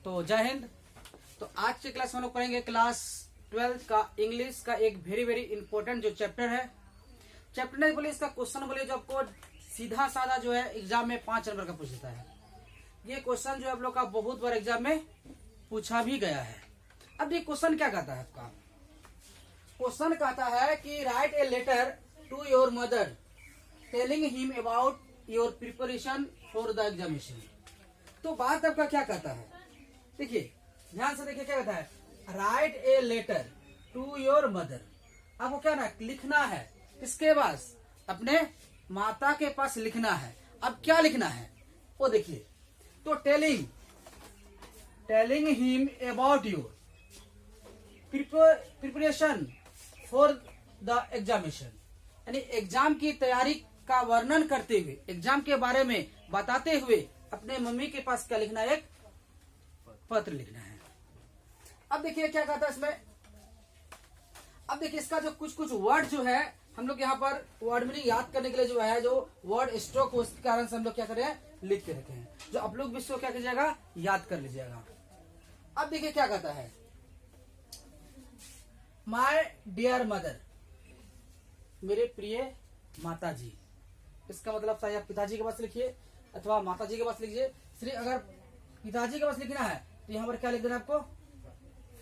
तो जय हिंद। तो आज के क्लास में हम लोग पढ़ेंगे क्लास 12 का इंग्लिश का एक वेरी वेरी इंपॉर्टेंट जो चैप्टर है। चैप्टर नहीं बोले, इसका क्वेश्चन बोले जो आपको सीधा साधा जो है एग्जाम में 5 नंबर का पूछ देता है। ये क्वेश्चन जो आप लोग का बहुत बार एग्जाम में पूछा भी गया है। अब ये क्वेश्चन क्या कहता है आपका? क्वेश्चन कहता है कि write a letter to your mother telling him about your preparation for the examination. तो बात आपका क्या कहता है, देखिए ध्यान से देखिए क्या कहता है, write a letter to your mother. आपको क्या ना लिखना है, किसके पास? अपने माता के पास लिखना है। अब क्या लिखना है वो देखिए, तो telling him about your preparation for the examination, यानी एग्जाम की तैयारी का वर्णन करते हुए, एग्जाम के बारे में बताते हुए अपने मम्मी के पास क्या लिखना है? एक पत्र लिखना है। अब देखिए क्या कहता है इसमें। अब देखिए इसका जो कुछ कुछ वर्ड जो है हम लोग यहाँ पर वर्ड मीनिंग याद करने के लिए जो है जो वर्ड स्ट्रोक उसके कारण से हम लोग क्या कर रहे हैं, लिख के रखे हैं, जो आप लोग भी इसको क्या कीजिएगा, याद कर लीजिएगा। अब देखिए क्या कहता है, माय डियर मदर, मेरे प्रिय माता जी। इसका मतलब चाहे आप पिताजी के पास लिखिए अथवा माता जी के पास लिखिए। सिर्फ अगर पिताजी के पास लिखना है तो यहाँ पर क्या लिख देना आपको,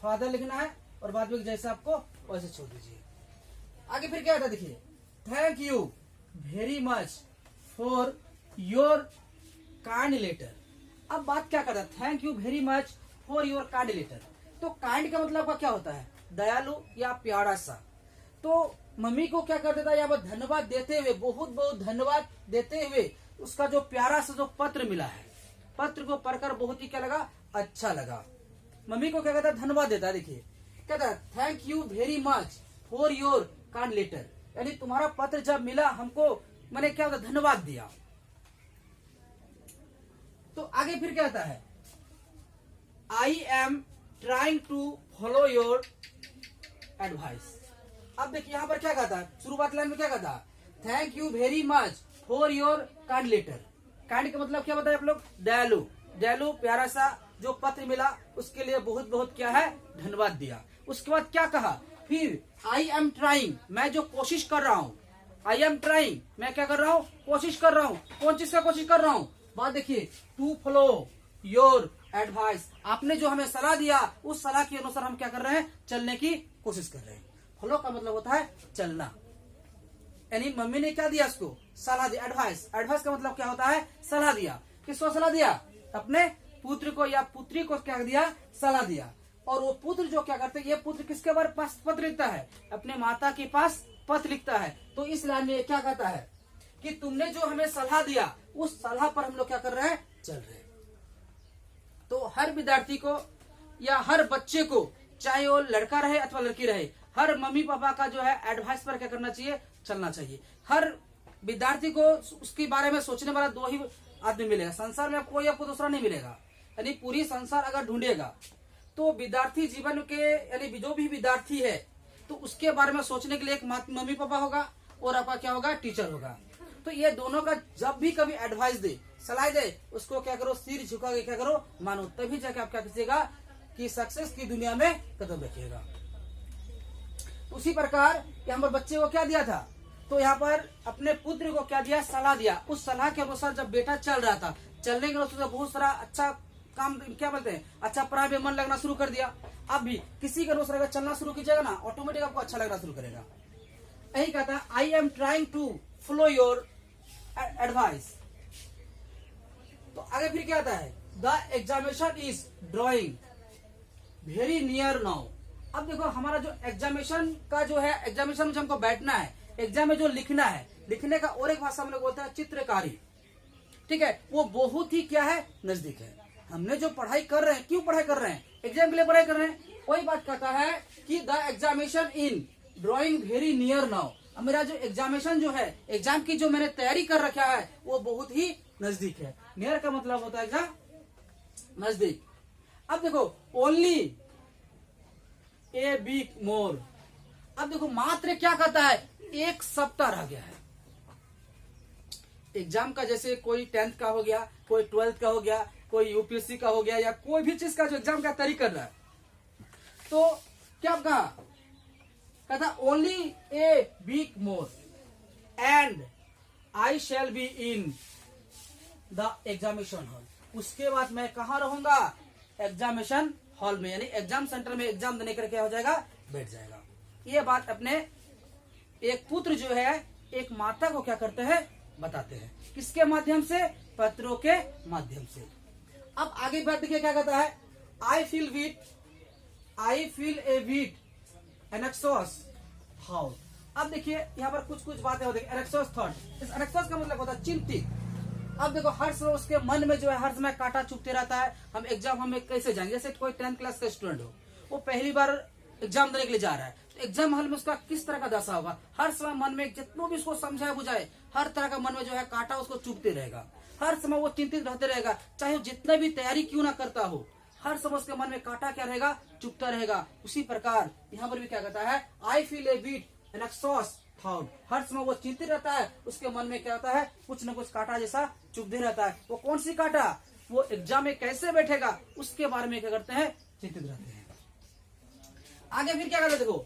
फादर लिखना है, और बाद में जैसे आपको वैसे छोड़ दीजिए। आगे फिर क्या होता है देखिए, thank you very much for your kind letter. अब बात क्या करता है, thank you very much for your kind letter. तो काइंड का मतलब का क्या होता है, दयालु या प्यारा सा। तो मम्मी को क्या कर देता है, यहाँ पर धन्यवाद देते हुए, बहुत बहुत धन्यवाद देते हुए उसका जो प्यारा सा जो पत्र मिला है, पत्र को पढ़कर बहुत ही क्या लगा, अच्छा लगा। मम्मी को क्या कहता है, धन्यवाद देता है। देखिए कहता है thank you very much for your kind letter, यानी तुम्हारा पत्र जब मिला हमको, मैंने क्या होता, धन्यवाद दिया। तो आगे फिर क्या कहता है, I am trying to follow your advice. अब देखिए यहाँ पर क्या कहता है, शुरुआत लाइन में क्या कहता है, thank you very much for your kind letter. Kind का मतलब क्या बताया आप लोग, दयालु, दयालु प्यारा सा जो पत्र मिला उसके लिए बहुत बहुत क्या है, धन्यवाद दिया। उसके बाद क्या कहा, फिर आई एम ट्राइंग, मैं जो कोशिश कर रहा हूँ, आई एम ट्राइंग, मैं क्या कर रहा हूँ, कोशिश कर रहा हूँ। कौन चीज का कोशिश कर रहा हूँ? बात देखिए, टू फॉलो योर एडवाइस, आपने जो हमें सलाह दिया उस सलाह के अनुसार हम क्या कर रहे हैं, चलने की कोशिश कर रहे हैं। फॉलो का मतलब होता है चलना, यानी मम्मी ने क्या दिया उसको, सलाह दिया, एडवाइस। एडवाइस का मतलब क्या होता है, सलाह दिया। किसको सलाह दिया? अपने पुत्र को या पुत्री को क्या दिया, सलाह दिया। और वो पुत्र जो क्या करते हैं, ये पुत्र किसके बारे पास पत्र लिखता है, अपने माता के पास पत्र लिखता है। तो इस लाइन में क्या कहता है कि तुमने जो हमें सलाह दिया उस सलाह पर हम लोग क्या कर रहे हैं, चल रहे हैं। तो हर विद्यार्थी को या हर बच्चे को, चाहे वो लड़का रहे अथवा लड़की रहे, हर मम्मी पापा का जो है एडवाइस पर क्या करना चाहिए, चलना चाहिए। हर विद्यार्थी को उसके बारे में सोचने वाला दो ही आदमी मिलेगा संसार में, कोई आपको दूसरा नहीं मिलेगा। यानी पूरी संसार अगर ढूंढेगा तो विद्यार्थी जीवन के, यानी जो भी विद्यार्थी है तो उसके बारे में सोचने के लिए एक मम्मी पापा होगा और आपका क्या होगा, टीचर होगा। तो ये दोनों का जब भी कभी एडवाइस दे, सलाह दे, उसको क्या करो, सिर झुका के क्या करो, मानो, तभी जाके आप क्या कीजिएगा कि सक्सेस की दुनिया में कदम रखिएगा। उसी प्रकार यहाँ पर बच्चे को क्या दिया था, तो यहाँ पर अपने पुत्र को क्या दिया, सलाह दिया। उस सलाह के अनुसार जब बेटा चल रहा था, चलने के अनुसार बहुत सारा अच्छा काम, क्या बोलते हैं, अच्छा पढ़ाई में मन लगना शुरू कर दिया। अब भी किसी के अनुसार अगर चलना शुरू कीजिएगा ना, ऑटोमेटिक आपको अच्छा लगना शुरू करेगा। यही कहता है I am trying to follow your advice. तो आगे फिर क्या आता है, the examination is drawing very near now. अब देखो हमारा जो एग्जामिनेशन का जो है, एग्जामिनेशन में हमको बैठना है, एग्जाम में जो लिखना है, लिखने का और एक भाषा हम लोग बोलते हैं चित्रकारी, ठीक है, वो बहुत ही क्या है, नजदीक है। हमने जो पढ़ाई कर रहे हैं, क्यों पढ़ाई कर रहे हैं, एग्जाम के लिए पढ़ाई कर रहे हैं। वही बात कहता है कि the examination in drawing very near now. अब मेरा जो एग्जामिनेशन जो है, एग्जाम की जो मैंने तैयारी कर रखा है वो बहुत ही नजदीक है। नियर का मतलब होता है एग्जाम, नजदीक। अब देखो ओनली ए वीक मोर। अब देखो मात्र क्या कहता है, एक सप्ताह रह गया है, एग्जाम का, जैसे कोई 10th का हो गया, कोई 12th का हो गया, कोई यूपीएससी का हो गया, या कोई भी चीज का जो एग्जाम का तैयारी कर रहा है, तो क्या कहा, कहता only a week more and I shall be in the examination hall. उसके बाद मैं कहाँ रहूंगा, एग्जामिनेशन हॉल में, यानी एग्जाम सेंटर में एग्जाम देने के लिए क्या हो जाएगा, बैठ जाएगा। ये बात अपने एक पुत्र जो है एक माता को क्या करते हैं, बताते हैं। किसके माध्यम से, पत्रों के माध्यम से। अब आगे बात देखिए क्या कहता है, I feel a bit anxious how. अब देखिए यहाँ पर कुछ कुछ बातें होती है। एनेक्सोस थॉट, इस एनेक्सोस का मतलब होता है चिंतित। अब देखो हर समय उसके मन में जो है हर समय कांटा चुभते रहता है, हम एग्जाम हमें कैसे जाएंगे। जैसे कोई 10th क्लास का स्टूडेंट हो, वो पहली बार एग्जाम देने के लिए जा रहा है, तो एग्जाम हॉल में उसका किस तरह का दशा होगा, हर समय मन में जितना भी उसको समझाए बुझाए, हर तरह का मन में जो है कांटा उसको चुभते रहेगा, हर समय वो चिंतित रहते रहेगा, चाहे वो जितना भी तैयारी क्यों ना करता हो, हर समय उसके मन में कांटा क्या रहेगा, चुभता रहेगा। उसी प्रकार यहाँ पर भी क्या कहता है, I feel a bit anxious though, हर समय वो चिंतित रहता है, उसके मन में क्या होता है, कुछ न कुछ कांटा जैसा चुभते रहता है। वो कौन सी कांटा, वो एग्जाम में कैसे बैठेगा उसके बारे में क्या करते हैं, चिंतित रहते हैं। आगे फिर क्या करते, देखो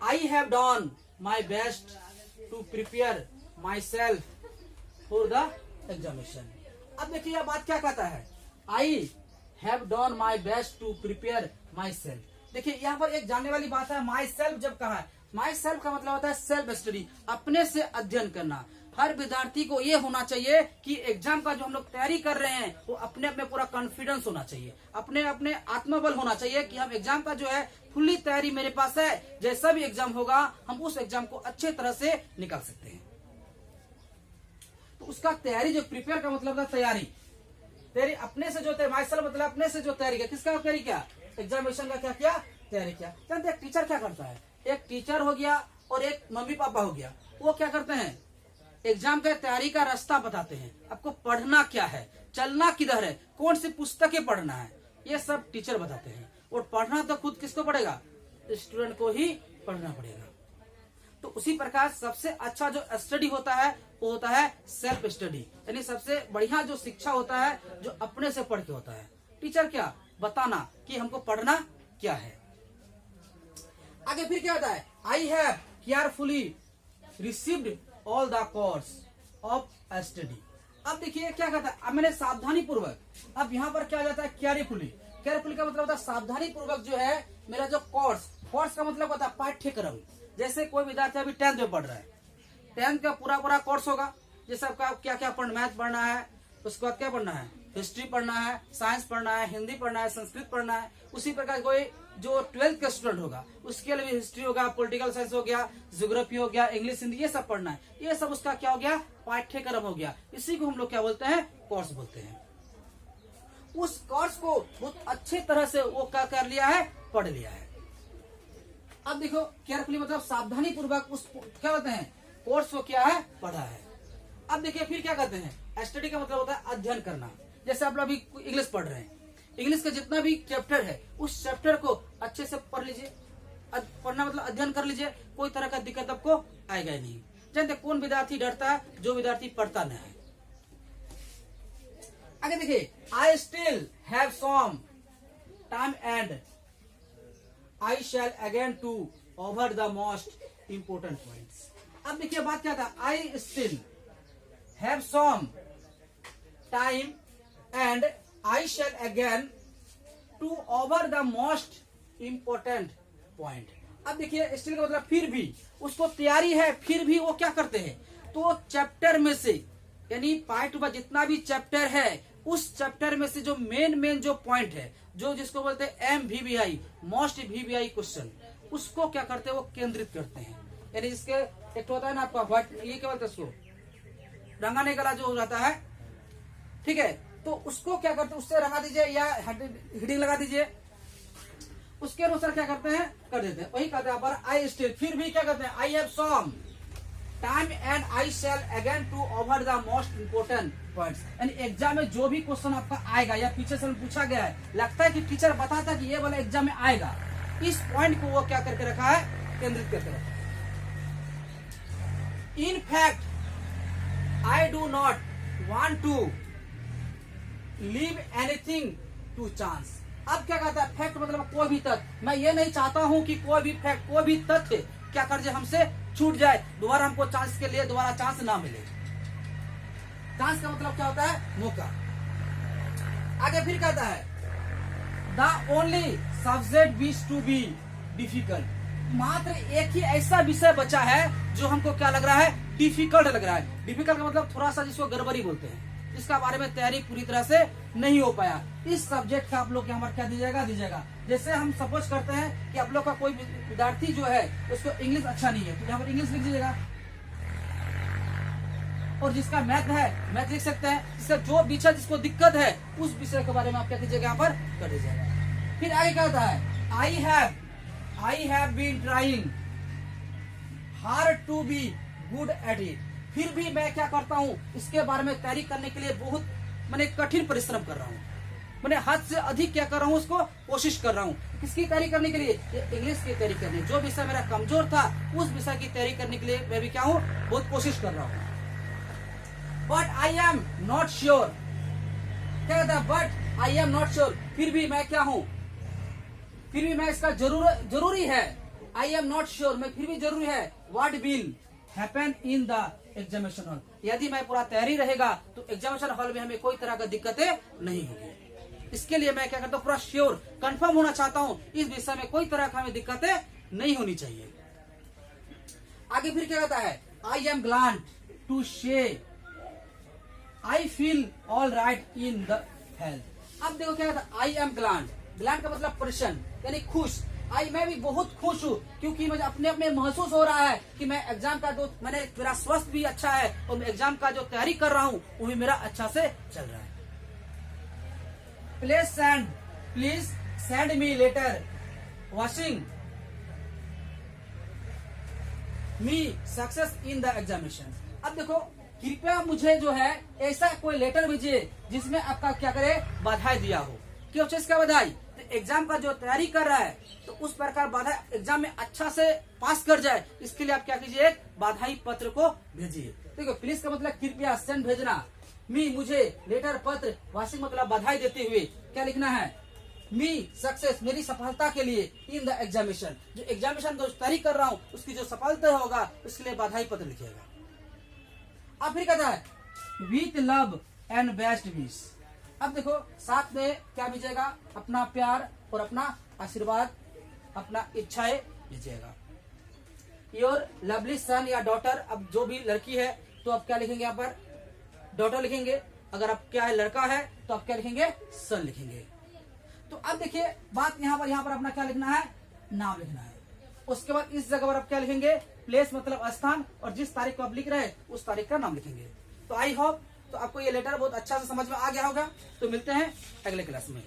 I have done my best to prepare myself for the examination. अब देखिए यह बात क्या कहता है, I have done my best to prepare myself. देखिए यहाँ पर एक जानने वाली बात है, माई सेल्फ जब कहा है, माई सेल्फ का मतलब होता है सेल्फ स्टडी, अपने से अध्ययन करना। हर विद्यार्थी को ये होना चाहिए कि एग्जाम का जो हम लोग तैयारी कर रहे हैं वो अपने अपने पूरा कॉन्फिडेंस होना चाहिए, अपने अपने आत्मबल होना चाहिए कि हम एग्जाम का जो है फुल्ली तैयारी मेरे पास है, जैसा भी एग्जाम होगा हम उस एग्जाम को अच्छे तरह से निकाल सकते हैं। तो उसका तैयारी जो प्रिपेयर का मतलब था तैयारी अपने से जो माई सेल्फ मतलब अपने से जो तैयारी किया, किसका तैयारी किया, एग्जामिनेशन का क्या किया, तैयारी किया। जानते एक टीचर क्या करता है, एक टीचर हो गया और एक मम्मी पापा हो गया, वो क्या करते हैं, एग्जाम का तैयारी का रास्ता बताते हैं, आपको पढ़ना क्या है, चलना किधर है, कौन सी पुस्तकें पढ़ना है, ये सब टीचर बताते हैं। और पढ़ना तो खुद किसको पड़ेगा, स्टूडेंट को ही पढ़ना पड़ेगा। तो उसी प्रकार सबसे अच्छा जो स्टडी होता है वो होता है सेल्फ स्टडी, यानी सबसे बढ़िया जो शिक्षा होता है जो अपने से पढ़ के होता है। टीचर क्या बताना कि हमको पढ़ना क्या है। आगे फिर क्या होता है, I have carefully received all the course of study. अब देखिए क्या कहता है, अब मैंने सावधानी पूर्वक, अब यहाँ पर क्या हो जाता है, केयरफुली। केयरफुली का मतलब होता है सावधानी पूर्वक जो है मेरा जो कोर्स का मतलब होता है पाठ्यक्रम। जैसे कोई विद्यार्थी अभी 10th में पढ़ रहा है, 10th का पूरा कोर्स होगा, जैसे आपका क्या क्या मैथ पढ़ना है, उसके बाद क्या पढ़ना है, हिस्ट्री पढ़ना है, साइंस पढ़ना है, हिंदी पढ़ना है, संस्कृत पढ़ना है। उसी प्रकार कोई जो 12th का स्टूडेंट होगा उसके लिए हिस्ट्री होगा, पॉलिटिकल साइंस हो गया, ज्योग्राफी हो गया, इंग्लिश हिंदी, ये सब पढ़ना है। ये सब उसका क्या हो गया, पाठ्यक्रम हो गया। इसी को हम लोग क्या बोलते हैं, कोर्स बोलते हैं। उस कोर्स को बहुत अच्छे तरह से वो क्या कर लिया है, पढ़ लिया है। अब देखो केयरफुली मतलब सावधानी पूर्वक उस क्या होते हैं, कोर्स को क्या है, पढ़ा है। अब देखिए फिर क्या कहते हैं, स्टडी का मतलब होता है अध्ययन करना। जैसे आप लोग अभी इंग्लिश पढ़ रहे हैं, इंग्लिश का जितना भी चैप्टर है उस चैप्टर को अच्छे से पढ़ लीजिए। पढ़ना मतलब अध्ययन कर लीजिए, कोई तरह का दिक्कत आपको आएगा ही नहीं। जानते कौन विद्यार्थी डरता है, जो विद्यार्थी पढ़ता नहीं है। आगे देखिए, I still have some time and I shall again to over the most important points. अब देखिए बात क्या था, I still have some time and I shall again to over the most important point. अब देखिए स्टिल का मतलब फिर भी, उसको तैयारी है फिर भी वो क्या करते हैं, तो चैप्टर में से यानी पार्ट व जितना भी चैप्टर है उस चैप्टर में से जो मेन जो पॉइंट है, जो जिसको बोलते हैं MVBI मोस्ट VBI क्वेश्चन, उसको क्या करते हैं, वो केंद्रित करते हैं। यानी जिसके एक होता है ना आपका व्हाइट, ये क्या बोलते हैं उसको, रंगाने गला जो रहता है, ठीक है, तो उसको क्या करते हैं, उससे रंगा दीजिए या हेडिंग लगा दीजिए, उसके अनुसार क्या करते हैं, कर देते हैं। वही कहते हैं पर आई स्टिल, फिर भी क्या करते हैं, I have some time and I shall again to over the most important points. यानी एग्जाम में जो भी क्वेश्चन आपका आएगा या पीछे से पूछा गया है, लगता है कि टीचर बताता कि ये वाला एग्जाम में आएगा, इस पॉइंट को वो क्या करके रखा है, केंद्रित करके रखा है। In fact I do not want to leave anything to chance. अब क्या कहता है, फैक्ट मतलब कोई भी तथ्य। मैं ये नहीं चाहता हूं कि कोई भी फैक्ट, कोई भी तथ्य क्या कर जाए, हमसे छूट जाए, दोबारा हमको चांस के लिए दोबारा चांस ना मिले। चांस का मतलब क्या होता है, मौका। आगे फिर कहता है the only subject which to be difficult. मात्र एक ही ऐसा विषय बचा है जो हमको क्या लग रहा है, डिफिकल्ट लग रहा है। डिफिकल्ट का मतलब थोड़ा सा, जिसको गड़बड़ी बोलते हैं, इसका बारे में तैयारी पूरी तरह से नहीं हो पाया। इस सब्जेक्ट का आप लोग यहाँ पर क्या दीजिएगा। जैसे हम सपोज करते हैं कि आप लोग का कोई विद्यार्थी जो है उसको इंग्लिश अच्छा नहीं है, तो यहाँ पर इंग्लिश लिख दीजिएगा। और जिसका मैथ है, मैथ लिख सकते हैं। जिसका जो विषय जिसको दिक्कत है, उस विषय के बारे में आप क्या कीजिएगा, यहाँ पर कर दीजिएगा। फिर आगे क्या होता है, I have been trying hard to be good at it. फिर भी मैं क्या करता हूँ, इसके बारे में तैयारी करने के लिए बहुत मैंने कठिन परिश्रम कर रहा हूँ। मैंने हद से अधिक क्या कर रहा हूँ, उसको कोशिश कर रहा हूँ। किसकी तैयारी करने के लिए, इंग्लिश की तैयारी करने। जो विषय मेरा कमजोर था, उस विषय की तैयारी करने के लिए मैं भी क्या हूँ, बहुत कोशिश कर रहा हूँ। But I am not sure. क्या कहता है, but I am not sure. फिर भी मैं क्या हूँ, फिर भी मैं इसका जरूरी है। आई एम नॉट श्योर, मैं फिर भी जरूरी है। What will happen in the examination hall. यदि मैं पूरा तैयारी रहेगा तो एग्जामिनेशन हॉल में हमें कोई तरह का दिक्कतें नहीं होगी। इसके लिए मैं क्या करता हूँ, पूरा श्योर कंफर्म होना चाहता हूँ, इस विषय में कोई तरह का हमें दिक्कतें नहीं होनी चाहिए। आगे फिर क्या कहता है, आई एम ग्लैड टू से I feel all right in the health. अब देखो क्या कहता है, आई एम ग्लैड। ग्लैड का मतलब प्रसन्न, यानी खुश। आई मैं भी बहुत खुश हूँ, क्योंकि मुझे अपने अपने महसूस हो रहा है कि मैं एग्जाम का जो मेरा स्वास्थ्य भी अच्छा है, और मैं एग्जाम का जो तैयारी कर रहा हूँ वो भी मेरा अच्छा से चल रहा है। Please send me later washing me success in the examination. अब देखो, कृपया मुझे जो है ऐसा कोई लेटर भेजिए जिसमें आपका क्या करे, बधाई दिया हो। क्यों चीज का बधाई, एग्जाम का जो तैयारी कर रहा है तो उस प्रकार बधाई, एग्जाम में अच्छा से पास कर जाए, इसके लिए आप क्या कीजिए, एक बधाई पत्र को भेजिए। देखो, प्लीज का मतलब कृपया, सेंड भेजना, मी मुझे, लेटर पत्र, वाशिंग मतलब बधाई देते हुए क्या लिखना है, मी सक्सेस मेरी सफलता के लिए, इन द एग्जामिनेशन जो एग्जामिनेशन जो तैयारी कर रहा हूँ उसकी जो सफलता होगा उसके लिए बधाई पत्र लिखिएगा। अब फिर कहता है with love and best wish. अब देखो, साथ में क्या भेजिएगा, अपना प्यार और अपना आशीर्वाद, अपना इच्छाएं भेजिएगा। योर लवली सन या डॉटर। अब जो भी लड़की है तो आप क्या लिखेंगे, यहाँ पर डॉटर लिखेंगे। अगर आप क्या है, लड़का है तो आप क्या लिखेंगे, सन लिखेंगे। तो अब देखिए बात यहाँ पर अपना क्या लिखना है, नाम लिखना है। उसके बाद इस जगह पर आप क्या लिखेंगे, प्लेस मतलब स्थान, और जिस तारीख को आप लिख रहे हैं उस तारीख का नाम लिखेंगे। तो आई होप तो आपको ये लेटर बहुत अच्छा से समझ में आ गया होगा। तो मिलते हैं अगले क्लास में।